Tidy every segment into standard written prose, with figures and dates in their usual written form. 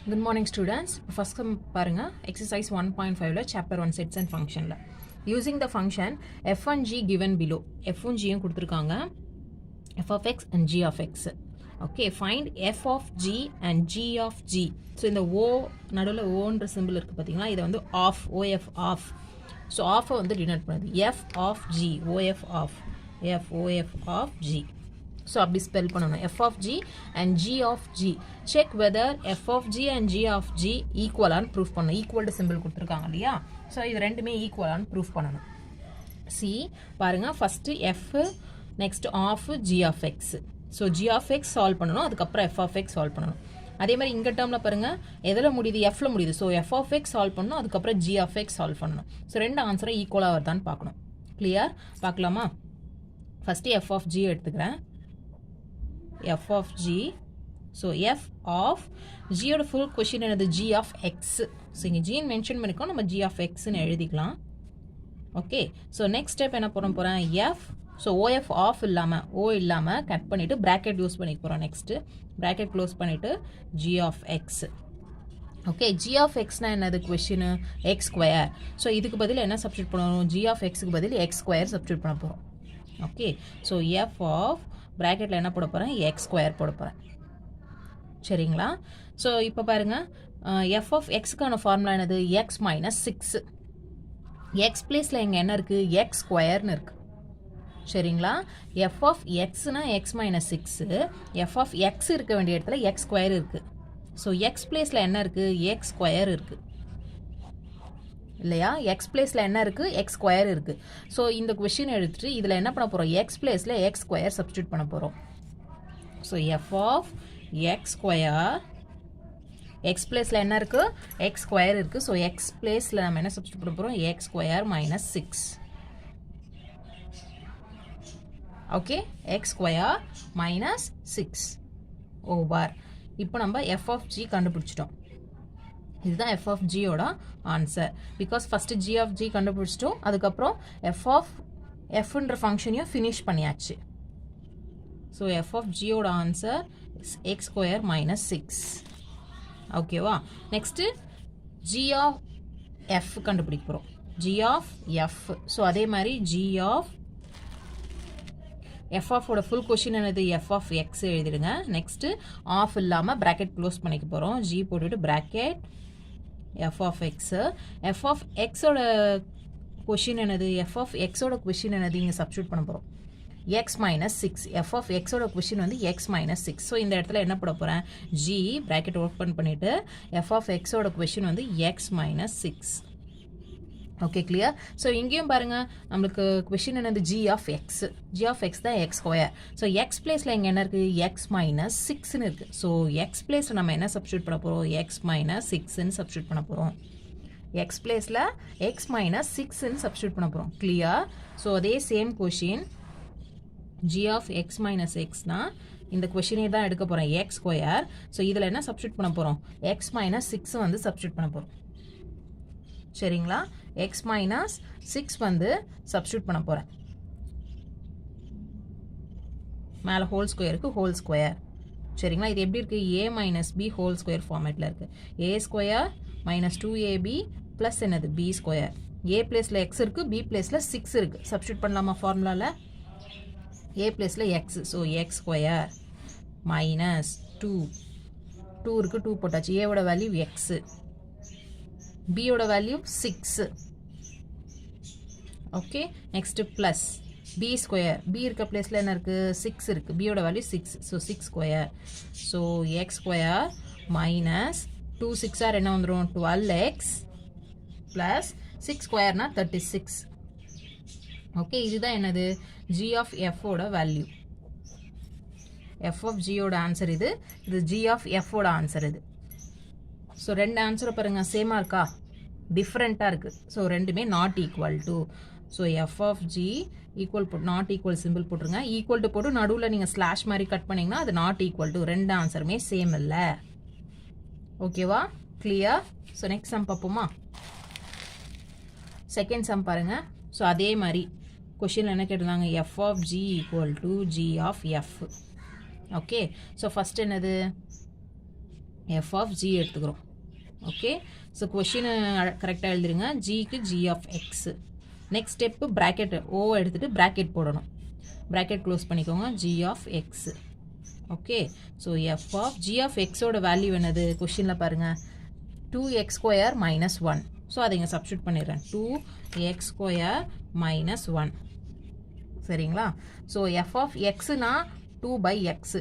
Good morning students. First பாருங்க exercise 1.5 chapter 1 sets and function using the function f and g given below f and g கொடுத்திருக்காங்க f of x and g of x. Okay, find f of g and g of g. So இந்த o நடுவுல oன்ற symbol இருக்கு பாத்தீங்களா, இத வந்து of off. So off வந்து denote பண்ணுது f of g of g. So அப்படி spell பண்ணணும் f of g and g of g. Check whether f of g and g of g equal ஆன்னு proof பண்ணணும். equal symbol கொடுத்திருக்காங்க இல்லையா, so இது ரெண்டுமே equal ஆன்னு proof பண்ணணும். C பாருங்க, first f next of g of x. so g of x solve பண்ணணும், அதுக்கப்புறம் f of x solve பண்ணணும். அதே மாதிரி இங்க டேர்ம்ல பாருங்க எதுல முடியுது, f ல முடியுது. so f of x solve பண்ணணும், அதுக்கப்புறம் g of x solve பண்ணணும். so ரெண்டு ஆன்சரை ஈக்குவலா வருதான்னு பார்க்கணும். clear? பார்க்கலாமா? first f of g எடுத்துக்கிறேன். f of g. so f of g ஓட full question என்னது, g of x. so இங்க g mention பண்ணிக்கோ, நம்ம g of x ன்னு எழுதிக்கலாம். ஓகே, so next step என்ன போறேன் f. so of off இல்லாம o இல்லாம கட் பண்ணிட்டு bracket யூஸ் பண்ணிக்க போறோம். next bracket க்ளோஸ் பண்ணிட்டு g of x. Okay, g of x னா என்னது, question x square. so இதுக்கு பதில் என்ன சப்ஸ்டிட்யூட் பண்ணணும், g of x க்கு பதில் x square சப்ஸ்டிட்யூட் பண்ண போறோம். ஓகே, so f of bracketல என்ன போட போறேன், x square போட போறேன். சரிங்களா? so இப்போ பாருங்க f of x க்கான ஃபார்முலா என்னது, x minus 6. x பிளேஸ்ல இங்க என்ன இருக்கு, x ஸ்கொயர்னு இருக்கு. சரிங்களா? f of x னா x minus 6, f of x இருக்க வேண்டிய இடத்துல x ஸ்கொயர் இருக்கு. so x பிளேஸ்ல என்ன இருக்கு, x ஸ்கொயர் இருக்கு இல்லையா, x பிளேஸ்ல என்ன இருக்கு, x ஸ்கொயர் இருக்கு. so இந்த क्वेश्चन எடுத்துட்டு இதுல என்ன பண்ண போறோம், x பிளேஸ்ல x ஸ்கொயர் சப்ஸ்டிட்யூட் பண்ண போறோம். so f of x square, x பிளேஸ்ல என்ன இருக்கு, x ஸ்கொயர் இருக்கு. so x பிளேஸ்ல நம்ம என்ன சப்ஸ்டிட்யூட் பண்ண போறோம், x square minus 6. Okay, x square minus 6 over. இப்போ நம்ம f of g கண்டுபிடிச்சிட்டோம். இதுதான் f of g ஓட answer. Because first g of g கண்டுபிடிச்சிட்டோம், அதுக்கப்புறம் f of fன்ற ஃபங்க்ஷனையும் ஃபினிஷ் பண்ணியாச்சு. ஸோ f of g ஓட ஆன்சர் x ஸ்கொயர் மைனஸ் 6. ஓகேவா? நெக்ஸ்ட்டு g of f கண்டுபிடிக்க போகிறோம். g of f. ஸோ அதே மாதிரி g of f of ஓட ஃபுல் கொஷின் என்னது, f of x எழுதிடுங்க. நெக்ஸ்ட்டு ஆஃப் இல்லாமல் ப்ராக்கெட் க்ளோஸ் பண்ணிக்க போகிறோம். g போட்டுட்டு bracket f of x. f of x ஓட கொஷின் என்னது, f of x ஓட கொஷின் என்னது, இங்கே சப்ஸ்டிட்யூட் பண்ண போகிறோம். x minus 6. f of x ஓட கொஷின் வந்து x minus 6. ஸோ இந்த இடத்துல என்ன போட போகிறேன், g ப்ராக்கெட் ஓப்பன் பண்ணிவிட்டு f of x ஓட கொஷின் வந்து x minus 6. Okay, clear? So இங்கேயும் பாருங்க, நம்மளுக்கு கொஷின் என்னது, g of x. g of x தான் x ஸ்கொயர். ஸோ x பிளேஸில் இங்கே என்ன இருக்குது, x மைனஸ் 6ன்னு இருக்குது. ஸோ x பிளேஸில் நம்ம என்ன சப்ஸ்டிட்யூட் பண்ண போகிறோம், x மைனஸ் 6ன்னு சப்ஸ்டிட்யூட் பண்ண போகிறோம். x பிளேஸில் x மைனஸ் 6ன்னு சப்ஸ்டிட்யூட் பண்ண போகிறோம். கிளியர்? ஸோ அதே same question g of x minus எக்ஸ்னா இந்த கொஷினே தான் எடுக்க போகிறேன், x ஸ்கொயர். ஸோ இதில் என்ன சப்ஸ்டிட்யூட் பண்ண போகிறோம், x மைனஸ் 6 வந்து சப்ஸ்டிட்யூட் பண்ண போகிறோம். சரிங்களா? x minus 6 வந்து சப்ஸ்டிட்யூட் பண்ண போகிறேன். மேலே ஹோல் ஸ்கொயருக்கு ஹோல் ஸ்கொயர். சரிங்களா? இது எப்படி இருக்குது, a minus b whole square ஃபார்மேட்டில் இருக்குது. a square minus 2ab plus என்னது, b ஸ்கொயர். a பிளேஸில் x இருக்குது, b பிளேஸில் 6 இருக்குது. சப்ஸ்டிட்யூட் பண்ணலாமா ஃபார்முலாவில், a பிளேஸில் x. So x square minus 2 இருக்குது, 2 போட்டாச்சு. a ஓட வேல்யூ x, b ஓட value 6. Okay, next plus b square. b இருக்க பிளேஸில் என்ன இருக்குது, 6 இருக்குது. b ஓட value 6. So 6 square. So x square minus 2 6 என்ன வந்துடும், 12x ப்ளஸ் 6 ஸ்கொயர்னா 36. ஓகே, இதுதான் என்னது, g of f ஓட வேல்யூ. f of g ஓட ஆன்சர் இது g of f ஓட ஆன்சர் இது. ஸோ ரெண்டு ஆன்சரை பாருங்க, சேமாக இருக்கா, டிஃப்ரெண்ட்டாக இருக்குது. ஸோ ரெண்டுமே not equal to. So F of G equal போட்டு நாட் ஈக்குவல் சிம்பிள் போட்டுருங்க. ஈக்குவல் டு போட்டு நடுவில் நீங்கள் ஸ்லாஷ் மாதிரி கட் பண்ணிங்கன்னா அது நாட் ஈக்குவல் டு. ரெண்டு ஆன்சருமே சேம் இல்லை. ஓகேவா? கிளியர்? ஸோ நெக்ஸ்ட் சம் பார்ப்போமா? செகண்ட் சம் பாருங்க. ஸோ அதே மாதிரி கொஷினில் என்ன கேட்டிருந்தாங்க, F of G equal to G of F. Okay, so first என்னது, எஃப் ஆஃப் ஜி எடுத்துக்கிறோம். ஓகே, ஸோ கொஷினை கரெக்டாக எழுதுருங்க. ஜிக்கு G of X. Next step bracket ஓ எடுத்துகிட்டு ப்ராக்கெட் போடணும். ப்ராக்கெட் க்ளோஸ் பண்ணிக்கோங்க. G of X. Okay, so F of G of எக்ஸோட வேல்யூ என்னது கொஷினில் பாருங்கள், 2x² மைனஸ் 1. ஸோ அதை இங்கே சப்ஸ்டியூட் பண்ணிடுறேன். 2x² minus 1. சரிங்களா? ஸோ எஃப் ஆஃப் எக்ஸுனா 2/x.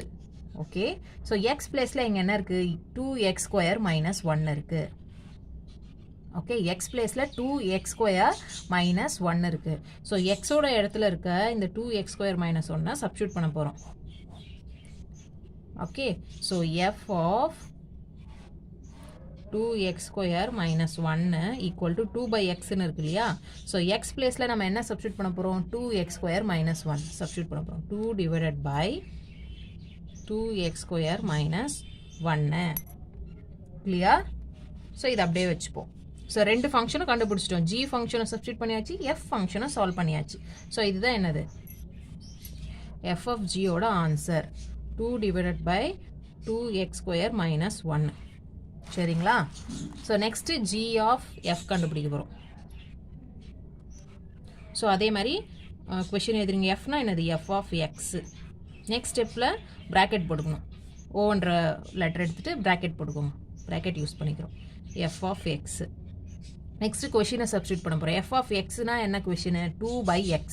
ஓகே, ஸோ எக்ஸ் பிளேஸில் இங்கே என்ன இருக்குது, 2x² மைனஸ் 1 இருக்குது. ஓகே, எக்ஸ் பிளேஸில் 2x² மைனஸ் 1 இருக்குது. ஸோ எக்ஸோட இடத்துல இருக்க இந்த 2x² மைனஸ் 1 சப்ஸ்டியூட் பண்ண போகிறோம். Okay, so F of 2x² minus 1 equal to 2/xன்னு இருக்கு இல்லையா? ஸோ எக்ஸ் பிளேஸில் நம்ம என்ன சப்ஸ்டியூட் பண்ண போகிறோம், 2x² மைனஸ் 1 சப்ஸ்டியூட் பண்ண போகிறோம். 2 divided by 2x² minus 1. Clear? So இது அப்படியே வச்சுப்போம். ஸோ ரெண்டு ஃபங்க்ஷனும் கண்டுபிடிச்சிட்டோம். ஜி ஃபங்க்ஷனை சப்ஸ்டியூட் பண்ணியாச்சு, எஃப் ஃபங்க்ஷனை சால்வ் பண்ணியாச்சு. ஸோ இதுதான் என்னது, எஃப் ஆஃப் ஜியோட answer 2 divided by 2x² minus 1. சரிங்களா? So next G of F கண்டுபிடிக்க போகிறோம். ஸோ அதே மாதிரி கொஷின் எழுதுறீங்க. எஃப்னா என்னது, எஃப் ஆஃப் எக்ஸு. நெக்ஸ்ட் ஸ்டெப்பில் ப்ராக்கெட் போட்டுக்கணும். ஓன்ற லெட்டர் எடுத்துகிட்டு ப்ராக்கெட் போட்டுக்கோங்க. ப்ராக்கெட் யூஸ் பண்ணிக்கிறோம். F of X. நெக்ஸ்ட்டு கொஷினை சப்ஸ்டியூட் பண்ண போகிறோம். எஃப் ஆஃப் எக்ஸ்னா என்ன question, 2/x.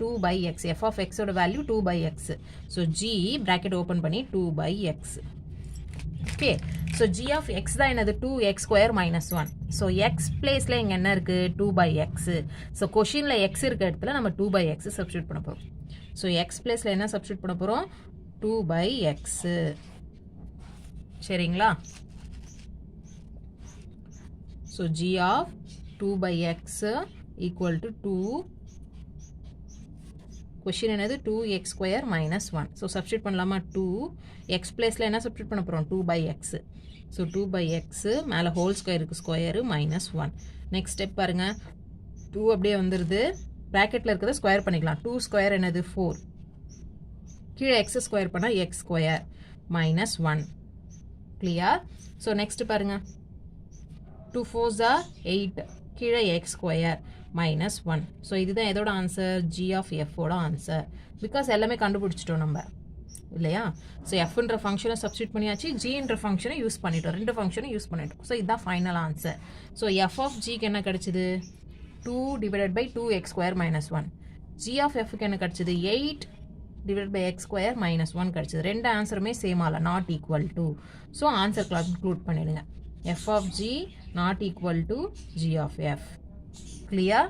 2/x. F of எக்ஸோட value 2/x. So G bracket open பண்ணி 2/x. Okay, so g of x தான் என்னது, 2x² மைனஸ் 1. ஸோ எக்ஸ் பிளேஸில் இங்கே என்ன இருக்குது, 2/x. ஸோ கொஷினில் எக்ஸ் இருக்க இடத்துல நம்ம 2/x சப்ஸ்டியூட் பண்ண போகிறோம். ஸோ எக்ஸ் பிளேஸில் என்ன சப்ஸ்டியூட் பண்ண போகிறோம், 2/x. சரிங்களா? So g of 2/x equal to 2. Question என்னது, 2x² மைனஸ் 1. ஸோ சப்ஸ்டியூட் பண்ணலாமா, 2x பிளேஸில் என்ன சப்ஸ்டியூட் பண்ண போகிறோம், 2/x. ஸோ 2/x மேலே ஹோல் ஸ்கொயருக்கு ஸ்கொயரு மைனஸ் 1. நெக்ஸ்ட் ஸ்டெப் பாருங்கள், 2 அப்படியே வந்துடுது. ப்ராக்கெட்டில் இருக்கிறத ஸ்கொயர் பண்ணிக்கலாம். 2² என்னது, 4. கீழே x ஸ்கொயர் பண்ணால் x² minus 1. Clear? So next பாருங்கள், 2 4s are 8. கீழே x² மைனஸ் 1. ஸோ இதுதான் எதோட ஆன்சர், ஜி ஆஃப் எஃபோட ஆன்சர். பிகாஸ் எல்லாமே கண்டுபிடிச்சிட்டோம் நம்ம இல்லையா? ஸோ எஃப்ன்ற ஃபங்க்ஷனை சப்ஸ்டியூட் பண்ணியாச்சு, ஜின்ற ஃபங்க்ஷனை யூஸ் பண்ணிட்டோம். ரெண்டு ஃபங்க்ஷனும் யூஸ் பண்ணிட்டோம். ஸோ இதுதான் final answer. So F of ஜிக்கு என்ன கிடச்சிது, 2 divided by 2x² minus 1. G of எஃப்க்கு என்ன கிடச்சிது, 8 டிவைட் பை x² மைனஸ் 1 கிடச்சிது. ரெண்டு ஆன்சருமே சேம் ஆகல, not equal to. So answer conclude பண்ணிடுங்க. F of G not equal to G of F. Clear?